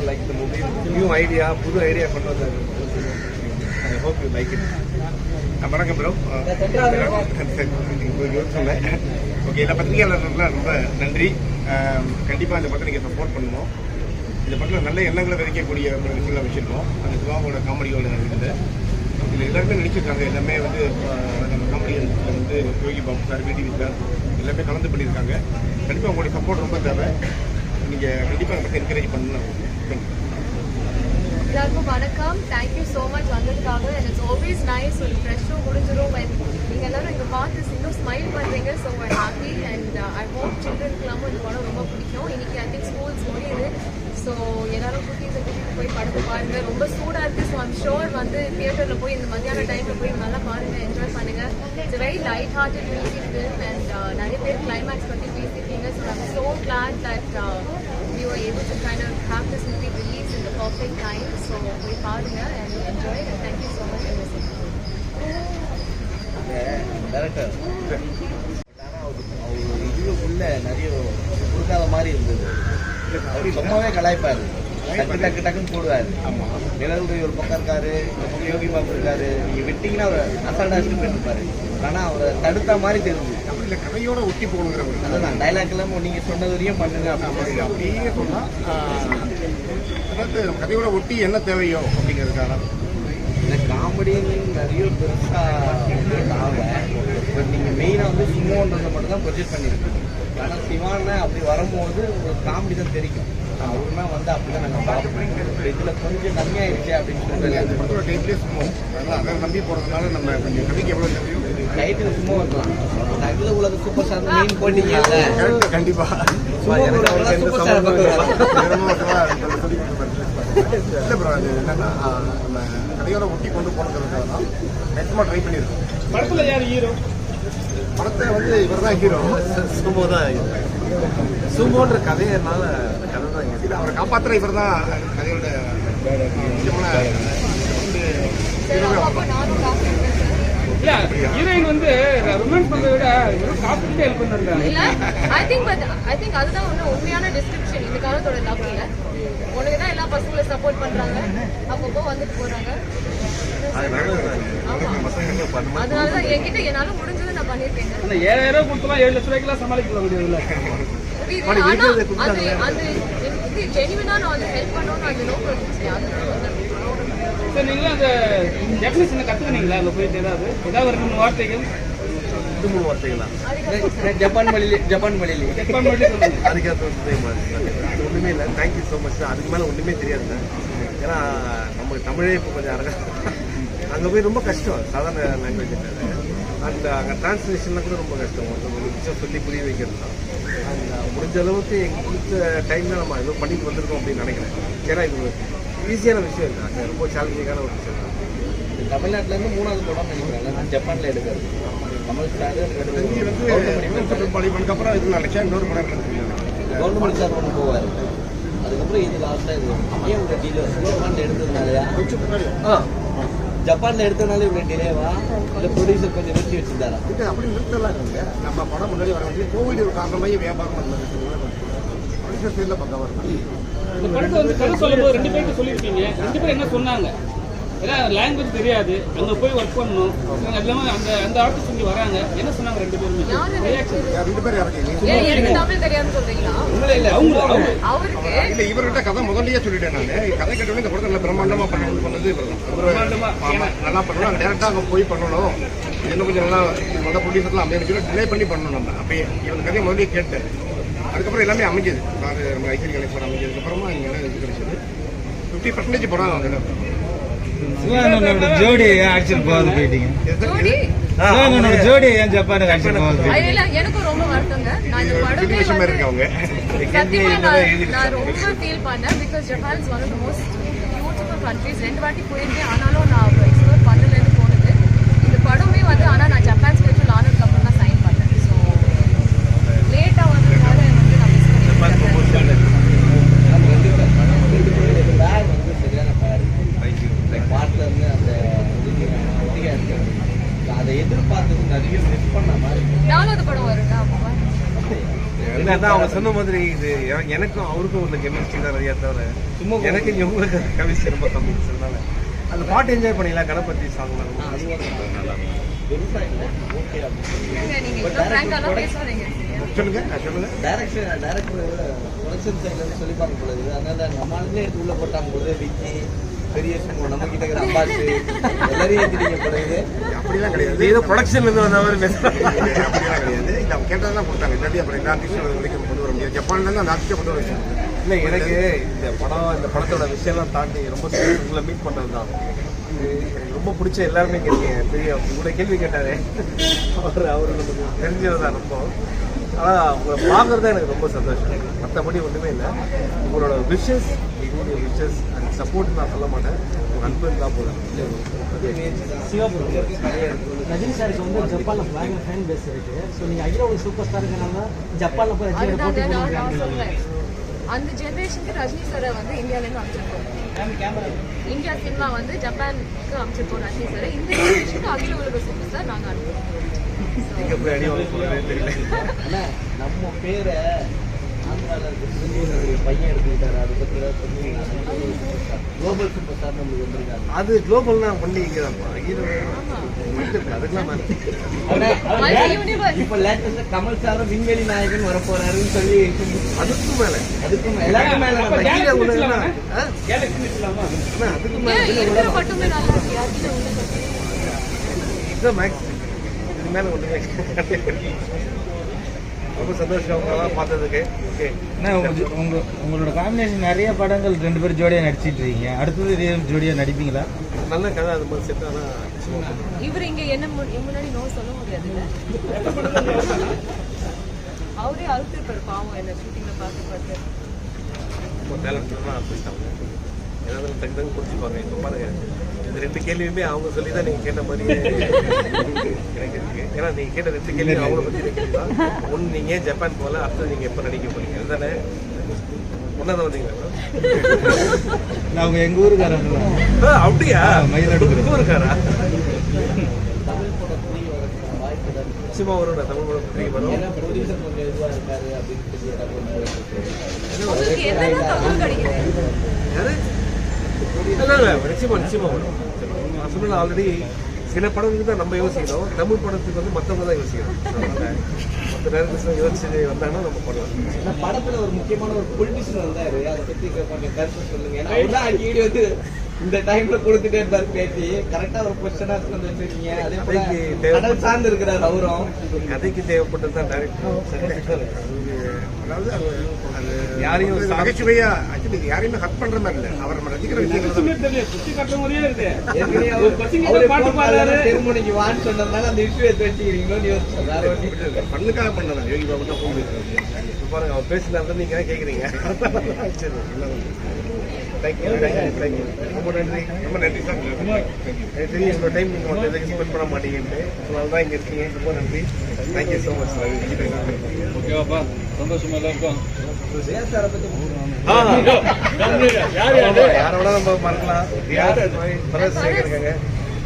Like the movie new idea புது idea கொண்டு வந்தாரு I hope you like it வணக்கம் ப்ரோ சொன்னேன் ஓகே எல்லா பத்திரிகையாளர்களுக்குலாம் ரொம்ப நன்றி கண்டிப்பாக இந்த படத்தை நீங்கள் சப்போர்ட் பண்ணுவோம் இந்த படத்தில் நல்ல எண்ணங்களை விதைக்கக்கூடிய ஒரு விஷயங்களை வச்சுருக்கோம் அந்த சிவாவோட காமெடியோட இருக்குது இதில் எல்லாருமே நினைச்சிருக்காங்க எல்லாமே வந்து நம்ம காமெடியன்ஸில் வந்து யோகி பாபு சார் விடி சார் எல்லாமே கலந்து பண்ணியிருக்காங்க கண்டிப்பாக உங்களுடைய சப்போர்ட் ரொம்ப தேவை நீங்கள் கண்டிப்பாக அந்த பற்றி என்கரேஜ் பண்ணணும் எல்லாருக்கும் வணக்கம் தேங்க்யூ ஸோ மச் வந்ததுக்காக அண்ட் இட்ஸ் ஆல்வேஸ் நைஸ் ஒரு ஃப்ரெஷ்ஷும் முடிஞ்சிடும் அண்ட் நீங்கள் எல்லாரும் இங்கே பார்த்து இன்னும் ஸ்மைல் பண்ணுறீங்க so I happy and I hope சில்ட்ரனுக்குலாமும் இந்த படம் ரொம்ப பிடிக்கும் இன்னைக்கு ஐ திங்க் ஸ்கூல்ஸ் முடியுது ஸோ எல்லாரும் குட்டீஸை கூட்டிகிட்டு போய் படத்தை பாருங்கள் ரொம்ப சூடாக இருக்குது ஸோ ஐம் ஷோர் வந்து தியேட்டரில் போய் இந்த மத்தியான டைமில் போய் நல்லா பாருங்கள் என்ஜாய் பண்ணுங்கள் it's very light hearted music film and நிறைய பேர் கிளைமேக்ஸ் பற்றி பேசியிருக்கீங்க so I'm so glad that we were able to kind of have this movie released in the perfect time. So we பாருங்க and enjoy it and thank you so much for listening. Director அவர் இதுக்குள்ள நிறைய கொடுக்காத மாதிரி இருந்தது அவர் சும்மாவே கலாய்ப்பாரு டக்கு டக்குன்னு போடுவாரு நிலவுடைய ஒரு பக்கம் இருக்காரு யோகி பாபு இருக்காரு நீங்க விட்டீங்கன்னா அவர் அசால்ட்டா இருப்பாரு ஆனா அவரை தடுத்த மாதிரி தெரிஞ்சு இல்லை கதையோட ஒட்டி போகணுங்கிற அதுதான் டைலாக் எல்லாம் நீங்க சொன்னது வரையும் பண்ணுங்க அப்படியே சொன்னால் அதாவது கதையோட ஒட்டி என்ன தேவையோ அப்படிங்கிறதுக்காக இந்த காமெடின்னு நிறைய பெருசாக ஆகலை இப்போ நீங்கள் மெயினாக வந்து சிம்மோன்றதை மட்டும் தான் ப்ரொஜெக்ட் பண்ணியிருக்கோம் ஆனால் சிவான அப்படி வரும்போது ஒரு காமெடி தான் தெரியும் அவருனா வந்து அப்படி தான் நாங்கள் பார்ப்போம் இதில் கொஞ்சம் கம்மியாயிடுச்சு அப்படின்னு சொல்லிட்டு அந்த படத்தோட டைப்லேயே சும்மா அதனால் அதை நம்பி போகிறதுனால நம்ம கொஞ்சம் கதைக்கு எவ்வளோ தெரியும் டைட்டில் சும்மா இருக்கலாம் அகில உலக சூப்பர் ஸ்டார் மெயின் போட்டிங்கல்ல கண்டிப்பாக சூப்பர் ஸ்டார் இல்லை ப்ரோ அது என்னன்னா நம்ம கதையோட ஒட்டி கொண்டு போனதுக்காக தான் மேக்ஸிமம் ட்ரை பண்ணியிருக்கோம் படத்தில் யார் ஹீரோ படத்தை வந்து இவர் தான் ஹீரோ சுமோ தான் சுமோன்ற கதையினால கதை தான் இல்லை அவரை காப்பாற்றுற இவர் தான் கதையோட முக்கியமான இல்ல ஹீரோயின் வந்து ரொமான்ஸ் பண்றதை விட காப்பிட்டு ஹெல்ப் பண்ணிருந்தாங்க இல்ல ஐ திங்க் அதுதான் வந்து உண்மையான டிஸ்கிரிப்ஷன் இந்த காலத்தோட லவ் இல்ல உனக்கு தான் எல்லா பசங்களும் சப்போர்ட் பண்றாங்க அப்பப்போ வந்துட்டு போறாங்க அதனாலதான் என்கிட்ட என்னால முடிஞ்சதை நான் பண்ணிருக்கேன் 7,000 கொடுத்தலாம் 7 லட்ச ரூபாய்க்குலாம் சமாளிக்க முடியாதுல்ல ஆனா அது ஜெனியூனா நான் வந்து ஹெல்ப் பண்ணணும்னு அது நோக்கம் இருந்துச்சு அதனால சார் நீங்களும் அந்த டெஃபினேஷனை கற்றுக்கினீங்களா அங்கே போயிட்டு ஏதாவது 2-3 வார்த்தைகள் 2-3 வார்த்தைகளா ஜப்பான் மொழியிலே அதுக்கு அது ஒன்றுமே இல்லை தேங்க்யூ ஸோ மச் அதுக்கு மேலே ஒன்றுமே தெரியாதுங்க ஏன்னா நம்ம தமிழே இப்போ கொஞ்சம் அங்கே போய் ரொம்ப கஷ்டம் சாதாரண லாங்குவேஜ் அண்ட் அங்கே டிரான்ஸ்லேஷன்லாம் கூட ரொம்ப கஷ்டம் ஒரு விஷயம் சொல்லி புரிய வைக்கிறது தான் அண்ட் முடிஞ்ச அளவுக்கு எங்களுக்கு கொடுத்த டைமில் நம்ம ஏதோ பண்ணிட்டு வந்திருக்கோம் அப்படின்னு நினைக்கிறேன் ஏன்னா இது ஈஸியான விஷயம் இல்லை அங்கே ரொம்ப சேலஞ்சிங்கான ஒரு விஷயம் தான் தமிழ்நாட்டிலேருந்து 3வது படம் நினைக்கிறேன் ஜப்பானில் எடுக்கிறது தமிழ் வந்து அப்புறம் இது நினைச்சேன் இன்னொரு படம் கவர்மெண்ட் சார் ஒன்று போவார் அதுக்கப்புறம் இது லாஸ்ட்டாக இது ஏன் உங்கள் டிலே ஜப்பானில் எடுத்ததுனாலயா ஜப்பானில் எடுத்ததுனால இவ்வளோ டிலேவா இல்லை ப்ரொடியூசர் கொஞ்சம் நிறுத்தி வச்சுருந்தாரா அப்படி நிறுத்தலாம் இல்லைங்க நம்ம படம் முன்னாடி வர வேண்டிய கோவிட் காரணமாக வியாபாரம் பண்ணது ப்ரொடியூசர் சைடில் பக்கம் இந்த படத்தை வந்து கதை சொல்லும்போது 2 பேருக்கு சொல்லியிருக்கீங்க 2 பேர் என்ன சொன்னாங்க ஏன்னா லாங்குவேஜ் தெரியாது அங்கே போய் ஒர்க் பண்ணணும் எல்லாமே அந்த ஆர்டிஸ்ட் இங்கே வராங்க என்ன சொன்னாங்க 2 பேருமே 2 பேர் எனக்கு தமிழ் தெரியாதுன்னு சொல்றீங்களா இல்லை இவர்கிட்ட கதை முதல்லயே சொல்லிட்டேன் நான் கதை கேட்டோன்னே இந்த படத்தை நல்லா பிரம்மாண்டமாக பண்ணணும்னு சொன்னது இவர் நல்லா பண்ணணும் அங்கே டேரெக்டாக அங்கே போய் பண்ணணும் இன்னும் கொஞ்சம் நல்லா முதல் ப்ரொடியூசர்லாம் அப்படின்னு சொல்லி டிலே பண்ணி பண்ணணும் நம்ம அப்போ இவங்க கதையை முதலே கேட்டேன் அதுக்கப்புறம் எல்லாமே அமைஞ்சது நம்ம ஐஸ்வரி கணேசன் அமைஞ்சதுக்கப்புறமா இங்கே இது கிடைச்சது 50% படம் அதில் சிவானோட ஜோடி ஆக்சன் போகாது போயிட்டீங்க சிவானோட ஜோடி ஏன் ஜப்பானுக்கு ஆக்சன் போகாது எனக்கும் ரொம்ப வருத்தங்க நான் இந்த படமே நான் ரொம்ப ஃபீல் பண்ணேன் because Japan is one of the most beautiful countries 2 வாட்டி போயிருக்கேன் ஆனாலும் நான் அவ்வளோ எக்ஸ்ப்ளோர் பண்ணலன்னு போனது இந்த படமே வந்து ஆனால் நான் ஜப்பான் ஸ்பெஷல் ஆனதுக்கு அப்புறம் தான் சைன் பண்ணேன் ஸோ லேட்டாக வந்ததுனால வந்து நான் மிஸ் பண்ணிட்டேன் பேக் வந்து சரியான பேக் பாட்டில் இருந்து அந்த அதை எதிர்பார்த்தது நிறைய மிஸ் பண்ண மாதிரி 4வது படம் வருங்க அப்போ என்னதான் அவங்க சொன்ன மாதிரி இது எனக்கும் அவருக்கும் உள்ள கெமிஸ்ட்ரி தான் நிறையா தவிர சும்மா எனக்கு இவங்களுக்கு கெமிஸ்ட்ரி ரொம்ப கம்மி அதனால அந்த பாட்டு என்ஜாய் பண்ணிடலாம் கணபதி சாங் நல்லா பெருசா இல்லை ஓகே நீங்க இவ்வளவு ஃப்ராங்காலாம் பேசுறீங்க. சொல்லுங்க சொல்லுங்க டேரக்டர் ப்ரொடக்ஷன் சைட்ல சொல்லி பார்க்க கூடாது. அதனால நம்ம ஆளுங்களே எடுத்து உள்ள போட்டாங்க போது விக்கி பெரிய சும்மா நம்ம கிட்ட இருக்கிற அம்பாசு எல்லாரையும் ஏற்றிட்டீங்க போடுறது. அப்படிலாம் கிடையாது ஏதோ ப்ரொடக்ஷன்ல இருந்து வந்த மாதிரி அப்படிலாம் கிடையாது இது அவங்க கேட்டதெல்லாம் கொடுத்தாங்க இல்லாட்டி அப்புறம் எல்லா ஆர்டிஸ்டும் வரைக்கும் கொண்டு வர முடியாது ஜப்பான்ல அந்த ஆர்டிஸ்டை கொண்டு வர வச்சாங்க இல்லை எனக்கு இந்த படத்தோட விஷயம்லாம் தாண்டி ரொம்ப உங்களை மீட் பண்ணது தான் இது எனக்கு ரொம்ப பிடிச்ச எல்லாருமே கேட்டீங்க பெரிய உங்களோட கேள்வி கேட்டாரு அவர் நமக்கு தெரிஞ்சது தான் ரொம்ப ஆனால் உங்களை பார்க்குறது எனக்கு ரொம்ப சந்தோஷம் மற்றபடி ஒன்றுமே இல்லை உங்களோட விஷஸ் உங்களுடைய விஷஸ் அண்ட் சப்போர்ட் நான் சொல்ல மாட்டேன் உங்கள் அன்பு இருந்தால் போதும் ரஜினி சாருக்கு வந்து ஜப்பான்ல பயங்கர ஃபேன் பேஸ் இருக்கு. ஸோ நீங்க அகில சூப்பர் ஸ்டாருங்கிறனால ஜப்பான்ல போய் ரஜினியோட போட்டி அதுதான் நான் போடுவீங்க. சொல்றேன். அந்த ஜெனரேஷனுக்கு ரஜினி சாரை வந்து இந்தியாவிலேருந்து அனுப்பிச்சிருக்கோம். இந்தியா சினிமா வந்து ஜப்பானுக்கு அனுப்பிச்சிருக்கோம் ரஜினி சாரை. இந்த ஜெனரேஷனுக்கு அகில உலக சூப்பர் ஸ்டார் நாங்கள் அனுப்புவோம். நீங்கள் போய் அடி வாங்க போகிறதே தெரியல ஆனா நம்ம பேரை ஆந்திரால இருக்க சிறுவனுடைய பையன் எடுத்துக்கிட்டாரு. அதை பத்தி ஏதாவது சொல்லுவீங்க. குளோபல் சூப்பர் ஸ்டார் நம்மளுக்கு வந்திருக்காங்க. அது குளோபல்னா பண்ணி இங்கே அதுக்கெல்லாம் Multi universe. இப்ப லேட்டஸ்டா கமல் சாரும் விண்வெளி நாயகன் வர போறாருன்னு சொல்லி அதுக்கும் மேலே அதுக்கும் எல்லாருக்கும் மேல அப்ப நம்ம Galaxy உள்ள வச்சுக்கலாமா? ஆ? Galaxy வச்சுக்கலாமா? அண்ணா, அதுக்கு ஏன் மேலே இருக்கிற மட்டுமே நல்லா இருக்கு. அகில உலக இதுதான் மேக்ஸ் இது மேலே ஒன்றுமே ரொம்ப சந்தோஷம் அவங்களெல்லாம் பார்த்ததுக்கு ஓகே அண்ணா, உங்களோட காம்பினேஷன் நிறைய படங்கள் 2 பேரும் ஜோடியா நடிச்சிட்டு இருக்கீங்க. அடுத்தது இதே ஜோடியா நடிப்பீங்களா? நல்ல கதை அது மாதிரி செட் ஆனால் இவர் இங்க என்ன முன்னாடி நோ சொல்ல முடியாதுல்ல. அவரே அழுத்திருப்பாரு பாவம் என்ன ஷூட்டிங்ல பார்த்து ரொம்ப டேலண்ட்லாம் போயிட்டாங்க ஏதாவது டக்கு டக்கு பிடிச்சிப்பாங்க இப்போ பாருங்க இந்த 2 கேள்வியுமே அவங்க சொல்லி தான் நீங்கள் கேட்ட மாதிரியே எனக்கு இருக்கு ஏன்னா நீங்கள் கேட்ட 2 கேள்வி அவங்கள பற்றி கேட்குறீங்களா ஒன்று நீங்கள் ஜப்பான் போகல அடுத்தது நீங்கள் எப்போ நடிக்க போறீங்க அதுதானே ஒன்றாவது வந்தீங்களா நான் அவங்க எங்க ஊருக்காரங்களா? அப்படியா மயிலாடுதுறை. இருக்காரா தமிழ் படம் புரிய வரதுக்கு வாய்ப்பு தான் இருக்கு. நிச்சயமா வரும் நான் தமிழ் படம் புரிய வரும் ஏன்னா ப்ரொடியூசர் கொஞ்சம் இதுவா இருக்காரு அப்படின்னு சொல்லி உங்களுக்கு என்னென்ன தகவல் கிடைக்குது? யாரு இல்லை நிச்சயமா வரும் நான் சொன்ன ஆல்ரெடி சில படங்களுக்கு தான் நம்ம யோசிக்கணும் தமிழ் படத்துக்கு வந்து மற்றவங்க தான் யோசிக்கணும் அதனால மற்ற நேரத்தில் யோசிச்சு வந்தாங்கன்னா நம்ம பண்ணலாம் இந்த படத்துல ஒரு முக்கியமான ஒரு பொலிட்டிஷியன் வந்தாரு. அதை பத்தி கொஞ்சம் கருத்து சொல்லுங்க. ஏன்னா அவர்தான் அடிக்கடி வந்து இந்த டைம்ல கொடுத்துட்டே இருந்தாரு பேட்டி. கரெக்டா ஒரு கொஸ்டினா வந்து வச்சிருக்கீங்க. அதே போல கடல் சார்ந்து இருக்கிறார் அவரும். கதைக்கு தேவைப்பட்டது தான் டைரக்டர் அதாவது அது யாரையும் நகைச்சுவையா ஆக்சுவலி யாரையுமே ஹட் பண்ற மாதிரி இல்லை அவர் நம்ம ரசிக்கிற விஷயங்கள் சும்மா தெரியல, சுத்தி காட்டுற மாதிரியே இருக்கு. ஏற்கனவே ஒரு பசங்க அவரு பாட்டு phone பாடுறாரு. பண்ணாரு, திருமுனைக்கு வான்னு சொன்னதுனால அந்த இஷ்யூ எடுத்து வச்சுக்கிறீங்களோன்னு யோசிச்சேன். வேற ஒண்ணும் பண்ணுக்காக பண்ணலாம் யோகி பாபு தான் போன் இப்போ பாருங்க அவர் பேசினார் நீங்க தான் கேட்குறீங்க சரி தேங்க்யூ ரொம்ப நன்றி சார் எனக்கு தெரியும் என்னோட டைம் நீங்கள் வந்து எதுக்கு ஸ்பெண்ட் பண்ண மாட்டீங்கன்ட்டு அதனால தான் இங்கே இருக்கீங்க ரொம்ப நன்றி தேங்க்யூ ஸோ மச் ஓகேவாப்பா, சந்தோஷமா எல்லாம் இருக்கும். ஏன் சார் பத்தி யாரோட நம்ம மறக்கலாம் யார் பரஸ் இருக்காங்க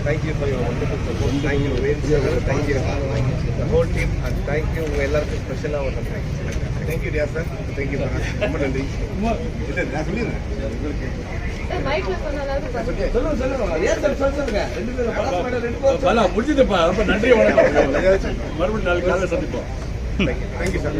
thank you for your wonderful support thank you thank you whole team and thank you உங்கள் எல்லாருக்கும் ஸ்பெஷலாக ஒரு தேங்க்யூ டியா சார் தேங்க்யூ ரொம்ப நன்றி இல்லை நான் சொல்லிடுறேன் மைக்ல சொன்னாலும் சொல்லுங்க. ஏன் சார் சொல்லுங்க. 2 பேரும் படம் மேடம் 2 பேரும் பல முடிஞ்சதுப்பா ரொம்ப நன்றி வணக்கம் மறுபடியும் நாளைக்கு காலையில் சந்திப்போம் தேங்க்யூ சார்